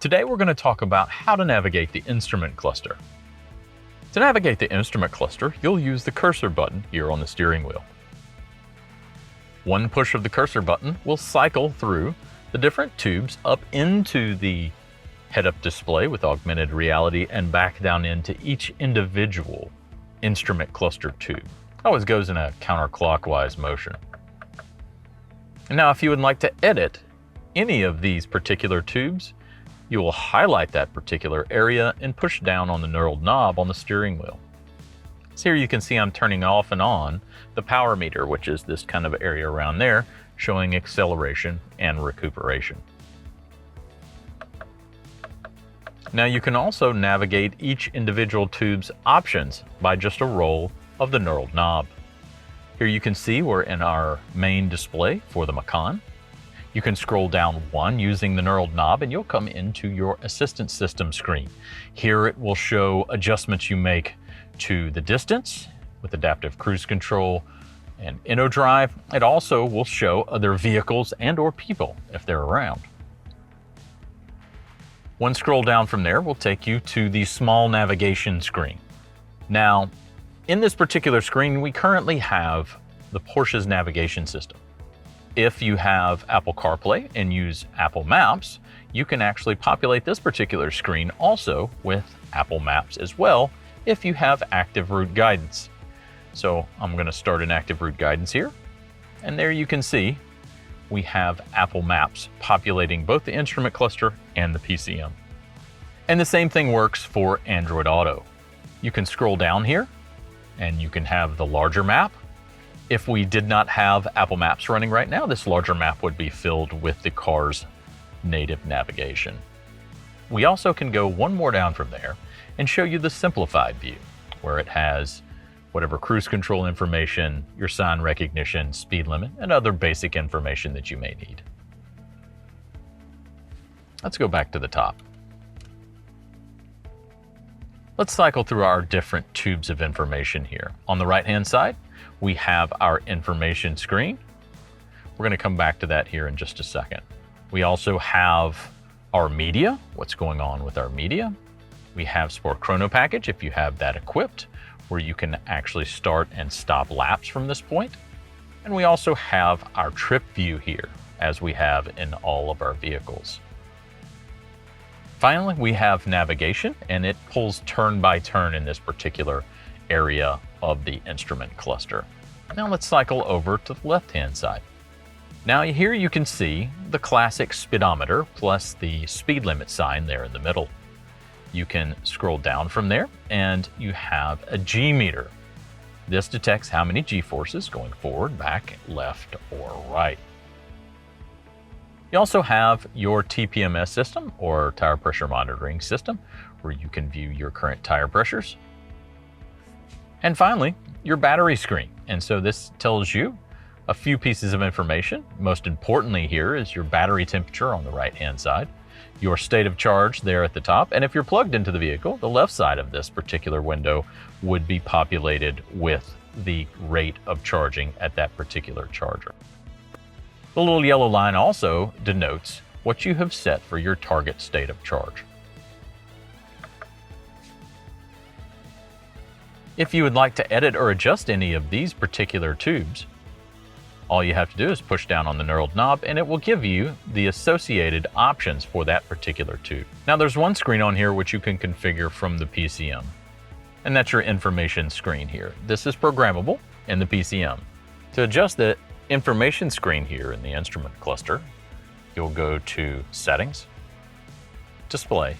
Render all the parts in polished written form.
Today we're going to talk about how to navigate the instrument cluster. To navigate the instrument cluster, you'll use the cursor button here on the steering wheel. One push of the cursor button will cycle through the different tubes up into the head-up display with augmented reality and back down into each individual instrument cluster tube. It always goes in a counterclockwise motion. And now if you would like to edit any of these particular tubes, you will highlight that particular area and push down on the knurled knob on the steering wheel. So here you can see I'm turning off and on the power meter, which is this kind of area around there, showing acceleration and recuperation. Now you can also navigate each individual tube's options by just a roll of the knurled knob. Here you can see we're in our main display for the Macan. You can scroll down one using the knurled knob and you'll come into your assistance system screen. Here it will show adjustments you make to the distance with adaptive cruise control and InnoDrive. It also will show other vehicles and or people if they're around. One scroll down from there will take you to the small navigation screen. Now, in this particular screen, we currently have the Porsche's navigation system. If you have Apple CarPlay and use Apple Maps, you can actually populate this particular screen also with Apple Maps as well if you have active route guidance. So I'm going to start an active route guidance here, and there you can see we have Apple Maps populating both the instrument cluster and the PCM. And the same thing works for Android Auto. You can scroll down here and you can have the larger map. If we did not have Apple Maps running right now, this larger map would be filled with the car's native navigation. We also can go one more down from there and show you the simplified view, where it has whatever cruise control information, your sign recognition, speed limit, and other basic information that you may need. Let's go back to the top. Let's cycle through our different tubes of information here. On the right-hand side, we have our information screen. We're going to come back to that here in just a second. We also have our media, what's going on with our media. We have Sport Chrono Package if you have that equipped, where you can actually start and stop laps from this point. And we also have our trip view here, as we have in all of our vehicles. Finally, we have navigation, and it pulls turn by turn in this particular area of the instrument cluster. Now let's cycle over to the left-hand side. Now here you can see the classic speedometer plus the speed limit sign there in the middle. You can scroll down from there and you have a G meter. This detects how many G-forces going forward, back, left, or right. You also have your TPMS system or tire pressure monitoring system, where you can view your current tire pressures. And finally, your battery screen. And so this tells you a few pieces of information. Most importantly here is your battery temperature on the right-hand side, your state of charge there at the top, and if you're plugged into the vehicle, the left side of this particular window would be populated with the rate of charging at that particular charger. The little yellow line also denotes what you have set for your target state of charge. If you would like to edit or adjust any of these particular tubes, all you have to do is push down on the knurled knob and it will give you the associated options for that particular tube. Now there's one screen on here which you can configure from the PCM, and that's your information screen here. This is programmable in the PCM. To adjust the information screen here in the instrument cluster, you'll go to Settings, Display,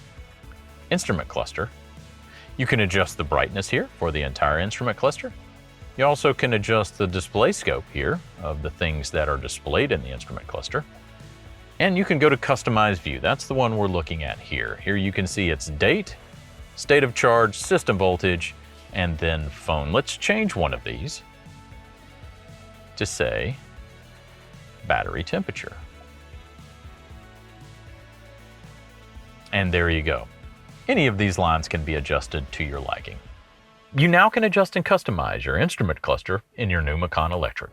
Instrument Cluster. You can adjust the brightness here for the entire instrument cluster. You also can adjust the display scope here of the things that are displayed in the instrument cluster. And you can go to Customize View. That's the one we're looking at here. Here you can see its date, state of charge, system voltage, and then phone. Let's change one of these to say battery temperature. And there you go. Any of these lines can be adjusted to your liking. You now can adjust and customize your instrument cluster in your new Macan Electric.